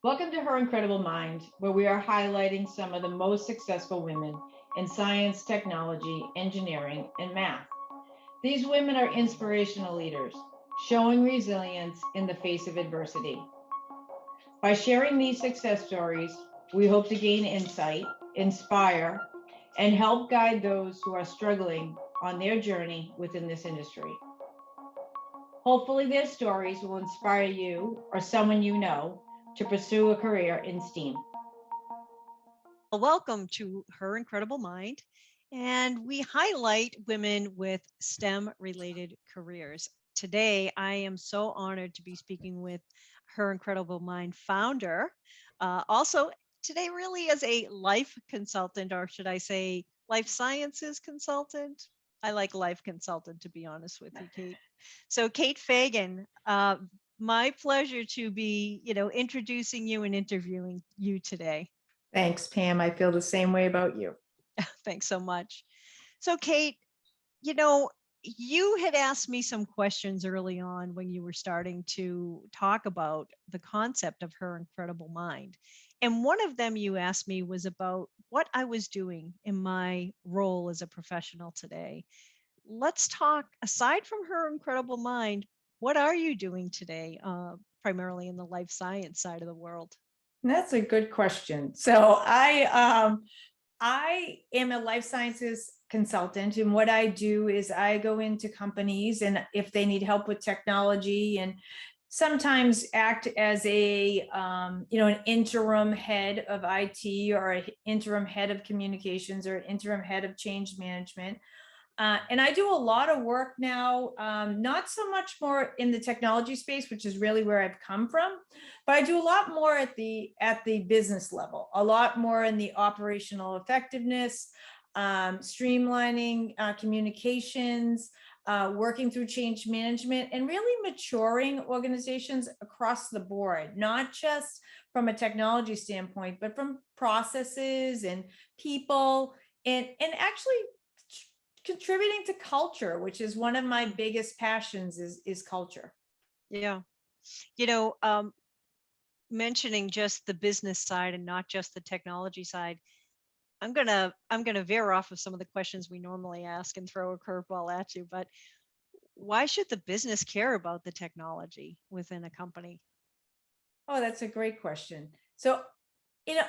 Welcome to Her Incredible Mind, where we are highlighting some of the most successful women in science, technology, engineering, and math. These women are inspirational leaders, showing resilience in the face of adversity. By sharing these success stories, we hope to gain insight, inspire, and help guide those who are struggling on their journey within this industry. Hopefully, their stories will inspire you or someone you know to pursue a career in STEAM. Well, welcome to Her Incredible Mind. And we highlight women with STEM related careers. Today, I am so honored to be speaking with Her Incredible Mind founder. Also, today, really as a life consultant, or should I say, life sciences consultant? I like life consultant, to be honest with you, Cate. So, Cate Fagan, my pleasure to be, introducing you and interviewing you today. Thanks, Pam. I feel the same way about you. Thanks so much. So, Cate, you know, you had asked me some questions early on when you were starting to talk about the concept of her incredible mind. And one of them you asked me was about what I was doing in my role as a professional today. Let's talk, aside from her incredible mind, what are you doing today, primarily in the life science side of the world? That's a good question. So I am a life sciences consultant, and what I do is I go into companies, and if they need help with technology, and sometimes act as an interim head of IT or an interim head of communications or an interim head of change management. And I do a lot of work now, not so much more in the technology space, which is really where I've come from, but I do a lot more at the business level, a lot more in the operational effectiveness, streamlining communications, working through change management, and really maturing organizations across the board, not just from a technology standpoint, but from processes and people, and actually contributing to culture, which is one of my biggest passions, is culture. Yeah. You know, um, Mentioning just the business side and not just the technology side, I'm gonna veer off of some of the questions we normally ask and throw a curveball at you. But why should the business care about the technology within a company? Oh, that's a great question. So, you know,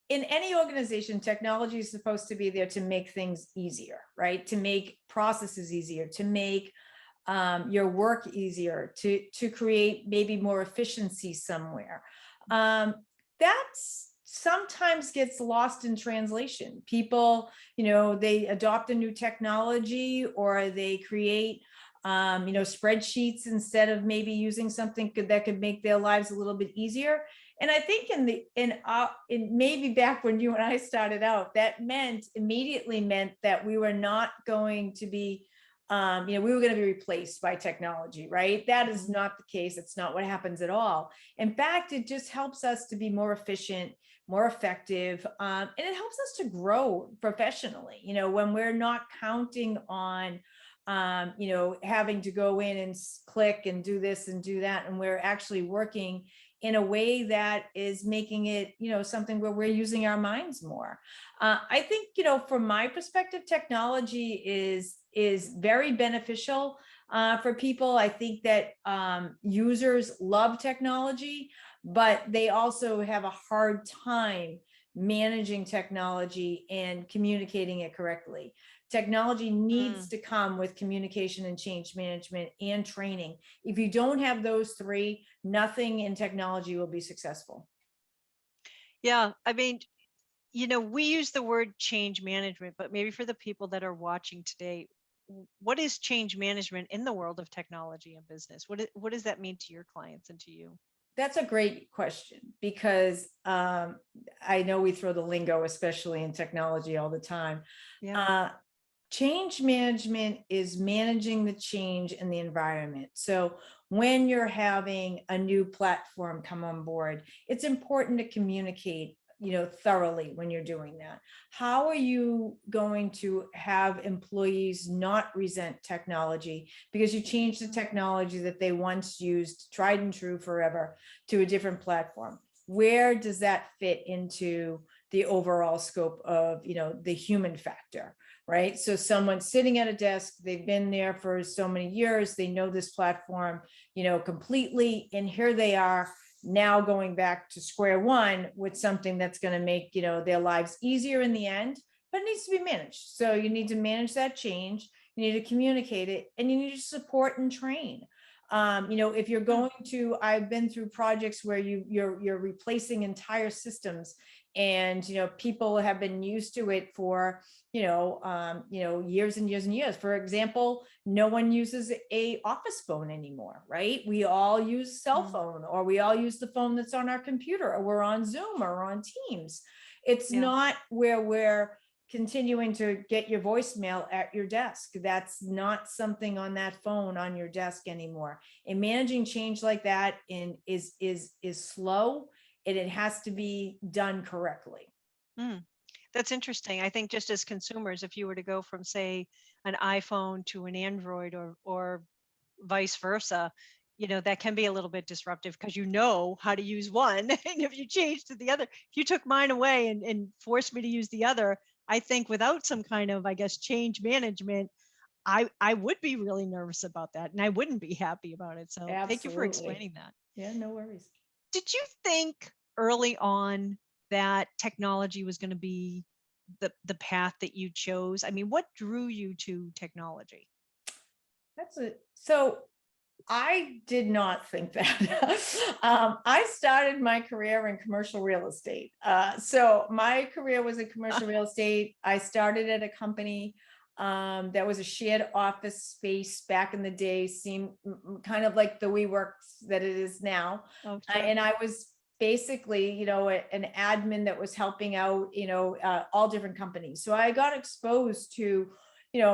in any organization, technology is supposed to be there to make things easier, right? To make processes easier, to make your work easier, to create maybe more efficiency somewhere. That's sometimes gets lost in translation. People, they adopt a new technology, or they create spreadsheets instead of maybe using something that could make their lives a little bit easier. And I think in maybe back when you and I started out, that immediately meant that we were not going to be, we were going to be replaced by technology, right? That is not the case. It's not what happens at all. In fact, it just helps us to be more efficient, more effective, and it helps us to grow professionally. When we're not counting on having to go in and click and do this and do that, and we're actually working in a way that is making it, something where we're using our minds more. I think, from my perspective, technology is very beneficial for people. I think that users love technology, but they also have a hard time managing technology and communicating it correctly. Technology needs to come with communication and change management and training. If you don't have those three, nothing in technology will be successful. Yeah, I mean, we use the word change management, but maybe for the people that are watching today, what is change management in the world of technology and business? What does that mean to your clients and to you? That's a great question, because I know we throw the lingo, especially in technology, all the time. Yeah. Uh, Change management is managing the change in the environment. So when you're having a new platform come on board, it's important to communicate, thoroughly when you're doing that. How are you going to have employees not resent technology because you changed the technology that they once used, tried and true forever, to a different platform? where does that fit into the overall scope of, the human factor, right? So someone sitting at a desk, they've been there for so many years, they know this platform, completely, and here they are now going back to square one with something that's going to make, their lives easier in the end, but it needs to be managed. So you need to manage that change, you need to communicate it, and you need to support and train. If you're going to, I've been through projects where you're replacing entire systems, and people have been used to it for years and years and years. For example, no one uses a office phone anymore, right? We all use cell phone, or we all use the phone that's on our computer, or we're on Zoom or on Teams. It's not where we're continuing to get your voicemail at your desk. That's not something on that phone on your desk anymore. And managing change like that is slow, and it has to be done correctly. That's interesting. I think just as consumers, if you were to go from, say, an iPhone to an Android, or vice versa, that can be a little bit disruptive, because how to use one. And if you change to the other, if you took mine away and forced me to use the other, I think without some kind of, I guess, change management, I would be really nervous about that, and I wouldn't be happy about it. So thank you for Absolutely. explaining that. Yeah, no worries. Did you think early on that technology was going to be the path that you chose? I mean, what drew you to technology? So I did not think that. I started my career in commercial real estate. So my career was in commercial real estate. I started at a company that was a shared office space back in the day, seemed kind of like the WeWork that it is now. Oh, sure. And I was basically, an admin that was helping out, all different companies. So I got exposed to,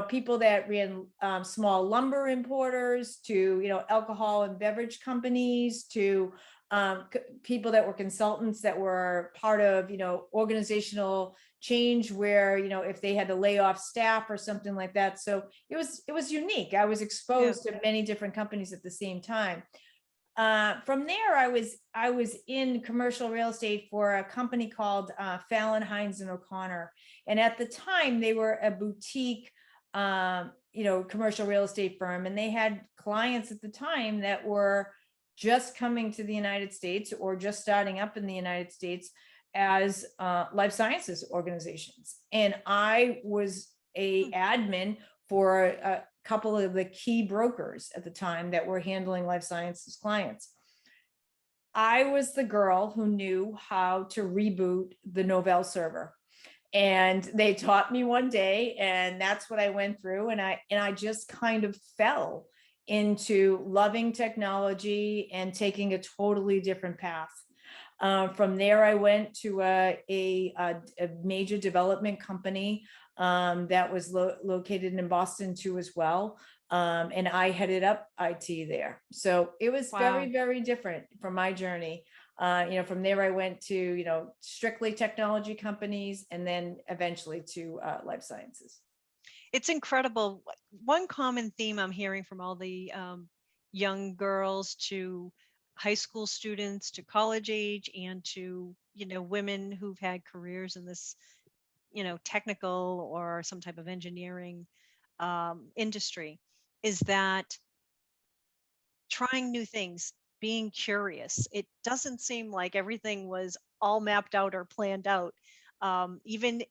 people that ran small lumber importers, to, alcohol and beverage companies, to people that were consultants that were part of, organizational change where, if they had to lay off staff or something like that. So it was unique. I was exposed to many different companies at the same time. From there, I was in commercial real estate for a company called Fallon, Hines and O'Connor, and at the time they were a boutique, commercial real estate firm, and they had clients at the time that were just coming to the United States or just starting up in the United States as life sciences organizations, and I was a admin for a couple of the key brokers at the time that were handling life sciences clients. I was the girl who knew how to reboot the Novell server. And they taught me one day, and that's what I went through. And I just kind of fell into loving technology and taking a totally different path. From there, I went to a major development company that was located in Boston too as well. And I headed up IT there. So it was very, very different from my journey. From there I went to, strictly technology companies, and then eventually to life sciences. It's incredible. One common theme I'm hearing from all the young girls to high school students to college age, and to, women who've had careers in this, technical or some type of engineering industry, is that trying new things, being curious. It doesn't seem like everything was all mapped out or planned out. Even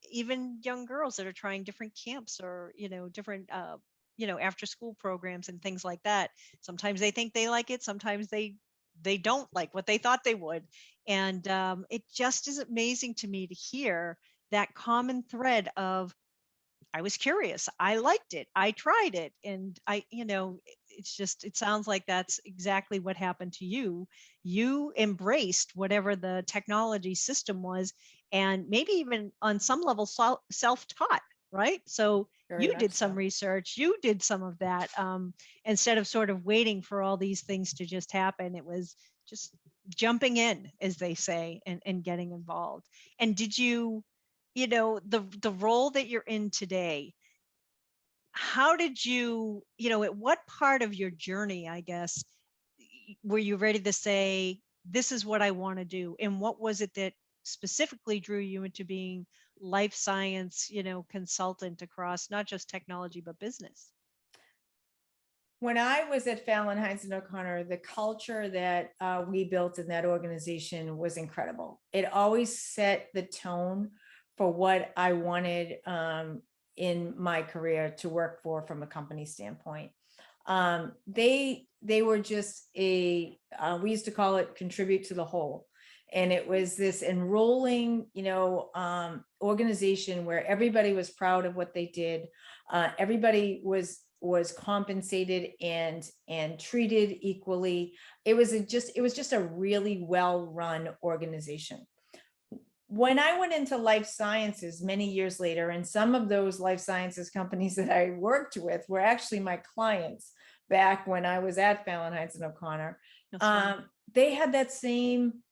young girls that are trying different camps, or different after school programs and things like that. Sometimes they think they like it. Sometimes they don't like what they thought they would. And it just is amazing to me to hear that common thread of, I was curious, I liked it, I tried it, and it sounds like that's exactly what happened to you. You embraced whatever the technology system was, and maybe even on some level self-taught, right? So Very you much did some so. research, you did some of that, instead of sort of waiting for all these things to just happen. It was just jumping in, as they say, and getting involved. And did you, the role that you're in today, how did at what part of your journey, I guess, were you ready to say, this is what I want to do? And what was it that specifically drew you into being life science, consultant across not just technology, but business? When I was at Fallon Heinz and O'Connor, the culture that we built in that organization was incredible. It always set the tone for what I wanted in my career to work for from a company standpoint. They were just we used to call it contribute to the whole. And it was this enrolling, organization where everybody was proud of what they did. Everybody was compensated and treated equally. It was just a really well-run organization. When I went into life sciences many years later, and some of those life sciences companies that I worked with were actually my clients back when I was at Fallon Heinz and O'Connor, they had that same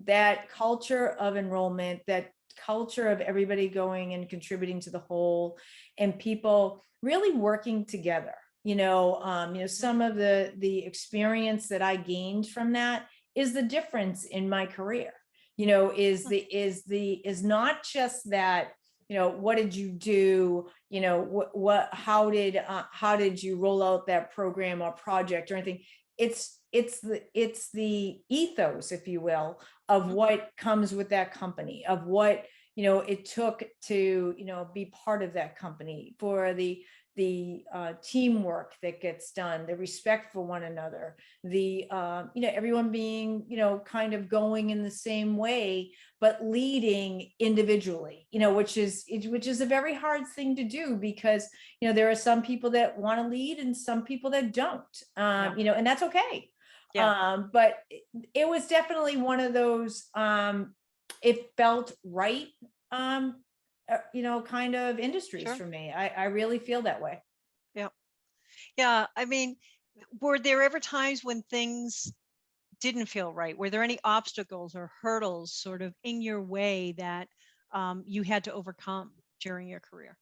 that culture of enrollment, that culture of everybody going and contributing to the whole, and people really working together. Some of the experience that I gained from that is the difference in my career. Is not just that, what did you do? How did you roll out that program or project or anything? It's the ethos, if you will, of what comes with that company, of what it took to be part of that company, for the teamwork that gets done, the respect for one another, the everyone being kind of going in the same way but leading individually, which is a very hard thing to do, because there are some people that want to lead and some people that don't, and that's okay. But it was definitely one of those, it felt right, kind of industries for me. I really feel that way. Yeah. I mean, were there ever times when things didn't feel right? Were there any obstacles or hurdles sort of in your way that you had to overcome during your career?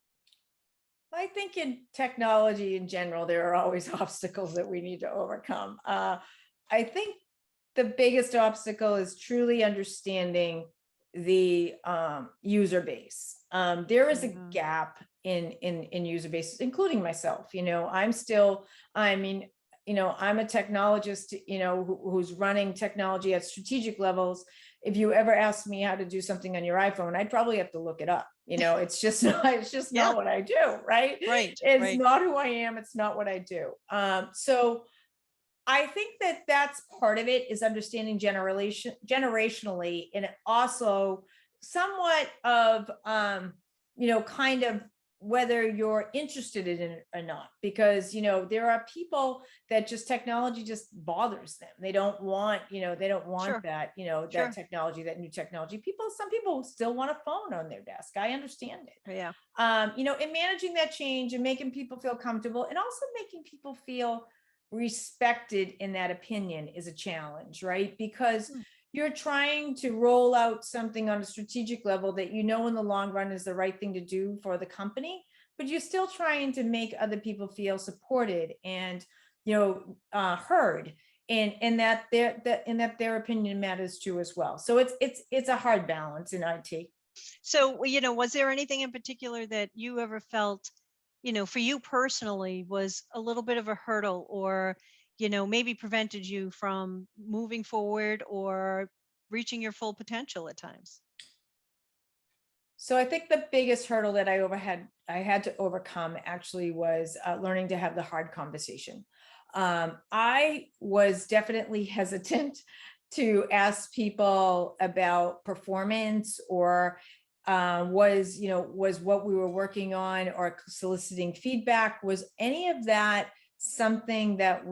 I think in technology in general, there are always obstacles that we need to overcome. I think the biggest obstacle is truly understanding the user base. There is a gap in user bases, including myself. I'm a technologist, who's running technology at strategic levels. If you ever asked me how to do something on your iPhone, I'd probably have to look it up. It's just not what I do, right? It's not who I am. It's not what I do. So I think that that's part of it, is understanding generationally, and also somewhat of, kind of whether you're interested in it or not, because, there are people that just technology just bothers them. They don't want, that, that technology, that new technology. Some people still want a phone on their desk. I understand it. Yeah. And managing that change and making people feel comfortable, and also making people feel respected in that opinion, is a challenge, right? Because you're trying to roll out something on a strategic level that in the long run is the right thing to do for the company, but you're still trying to make other people feel supported and heard, and that their opinion matters too as well. So it's a hard balance in IT. So, was there anything in particular that you ever felt, for you personally, was a little bit of a hurdle, or, maybe prevented you from moving forward or reaching your full potential at times? So I think the biggest hurdle that I had to overcome actually was learning to have the hard conversation. I was definitely hesitant to ask people about performance, or was what we were working on, or soliciting feedback. Was any of that something that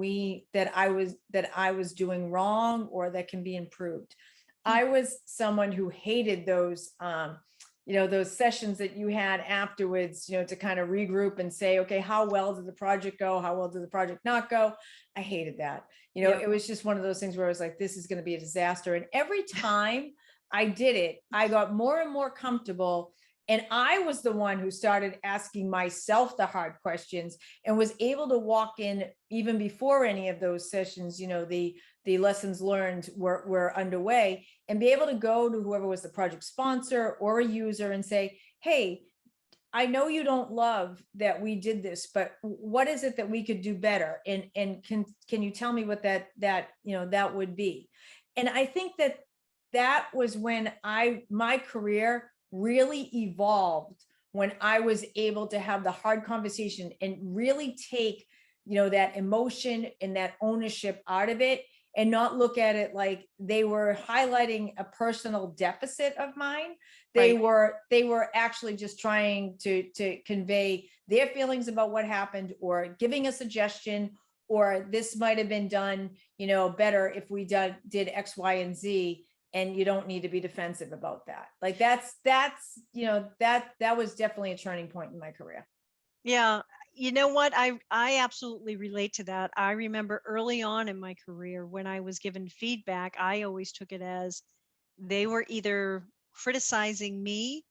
I was doing wrong, or that can be improved? I was someone who hated those those sessions that you had afterwards, to kind of regroup and say, okay, how well did the project go? How well did the project not go? I hated that. It was just one of those things where I was like, this is going to be a disaster. And every time I did it, I got more and more comfortable. And I was the one who started asking myself the hard questions, and was able to walk in even before any of those sessions, the the lessons learned were underway, and be able to go to whoever was the project sponsor or a user and say, hey, I know you don't love that we did this, but what is it that we could do better? And can you tell me what that would be? And I think that was when my career really evolved, when I was able to have the hard conversation and really take, that emotion and that ownership out of it, and not look at it like they were highlighting a personal deficit of mine. They Right. were actually just trying to convey their feelings about what happened, or giving a suggestion, or this might have been done, better if we did X, Y, and Z. And you don't need to be defensive about that. Like that's that was definitely a turning point in my career. Yeah. You know what? I absolutely relate to that. I remember early on in my career when I was given feedback, I always took it as they were either criticizing me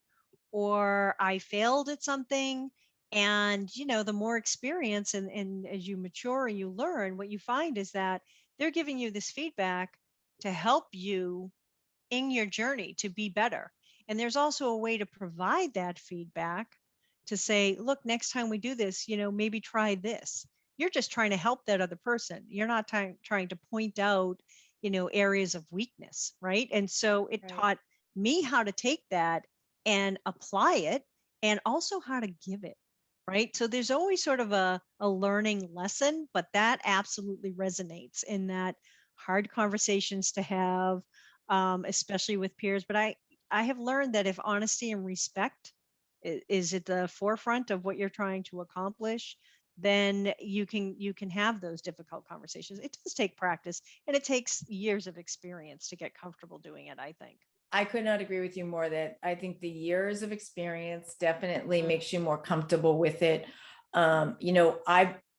or I failed at something. And, the more experience and as you mature and you learn, what you find is that they're giving you this feedback to help you in your journey to be better. And there's also a way to provide that feedback to say, look, next time we do this, maybe try this. You're just trying to help that other person. You're not trying to point out, areas of weakness. Right. And so it Right. taught me how to take that and apply it, and also how to give it. Right. So there's always sort of a learning lesson, but that absolutely resonates in that hard conversations to have, especially with peers. But I have learned that if honesty and respect is at the forefront of what you're trying to accomplish, then you can have those difficult conversations. It does take practice, and it takes years of experience to get comfortable doing it, I think. I could not agree with you more. That I think the years of experience definitely makes you more comfortable with it.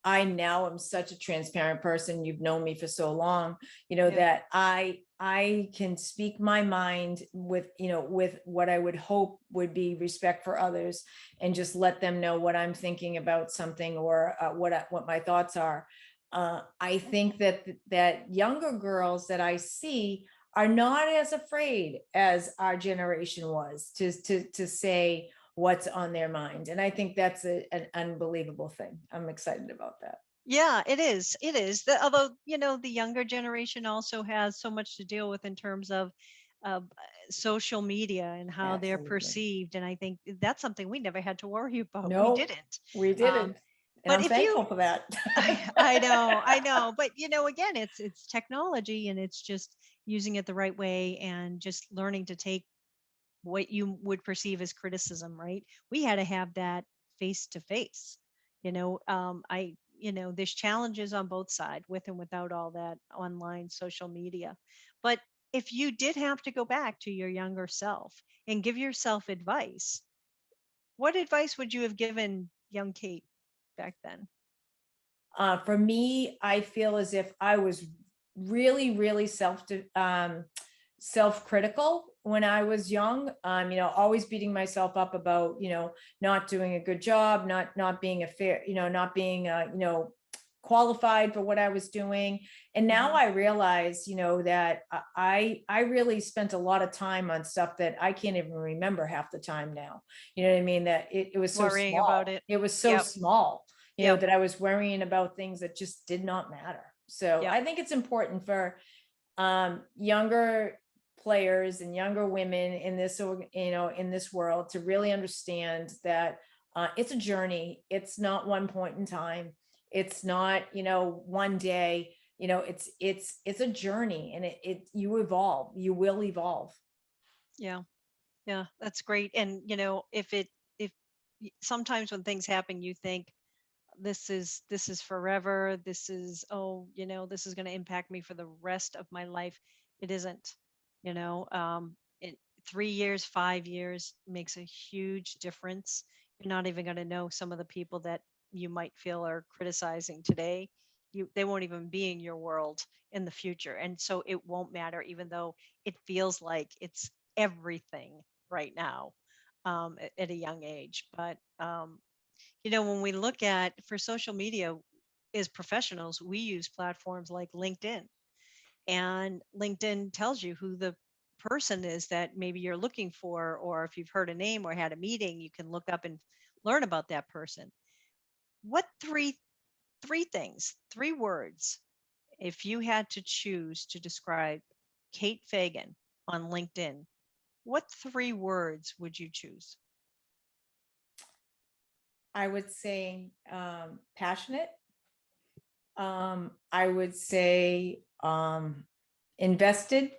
I now am such a transparent person. You've known me for so long, Yeah. that I can speak my mind with what I would hope would be respect for others, and just let them know what I'm thinking about something, or what my thoughts are. I think that younger girls that I see are not as afraid as our generation was to say what's on their mind. And I think that's an unbelievable thing. I'm excited about that. Yeah, it is. It is. Although, the younger generation also has so much to deal with in terms of social media and how they're Absolutely. perceived. And I think that's something we never had to worry about. We No, didn't. we Um, didn't. And but I'm if you, thankful for that. I know. But again, it's technology, and it's just using it the right way and just learning to take what you would perceive as criticism. Right? We had to have that face to face. There's challenges on both sides, with and without all that online social media. But if you did have to go back to your younger self and give yourself advice, what advice would you have given young Kate back then? For me, I feel as if I was really, really self-critical when I was young. Always beating myself up about, not doing a good job, not being a fair, not being, qualified for what I was doing. And now Hmm. I realize, that I really spent a lot of time on stuff that I can't even remember half the time now. You know what I mean? That it was so Worrying about small. it. It was so Yep. small, Yep. that I was worrying about things that just did not matter. So Yep. I think it's important for younger players and younger women in this, in this world, to really understand that it's a journey. It's not one point in time. It's not, one day. It's a journey, and you evolve. You will evolve. Yeah. Yeah. That's great. And if sometimes when things happen, you think this is forever. This is, oh, this is going to impact me for the rest of my life. It isn't. You know, it 3 years, 5 years makes a huge difference. You're not even going to know some of the people that you might feel are criticizing today. They won't even be in your world in the future, and so it won't matter, even though it feels like it's everything right now, at a young age. But when we look at for social media as professionals, we use platforms like LinkedIn. and LinkedIn tells you who the person is that maybe you're looking for, or if you've heard a name or had a meeting, you can look up and learn about that person. What three things, three words, if you had to choose to describe Cate Fagan on LinkedIn, what three words would you choose? I would say passionate. I would say invested,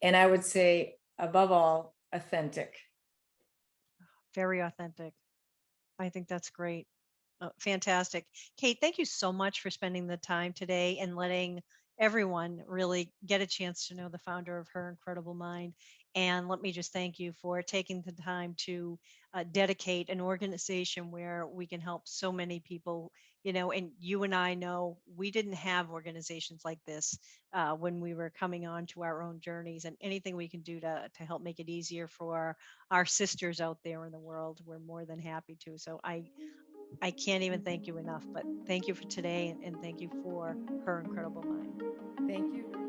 and I would say above all authentic. Very authentic. I think that's great. Fantastic. Kate, thank you so much for spending the time today and letting everyone really get a chance to know the founder of Her Incredible Mind. And let me just thank you for taking the time to dedicate an organization where we can help so many people. And you and I know we didn't have organizations like this when we were coming on to our own journeys, and anything we can do to help make it easier for our sisters out there in the world, we're more than happy to. So I can't even thank you enough, but thank you for today, and thank you for Her Incredible Mind. Thank you.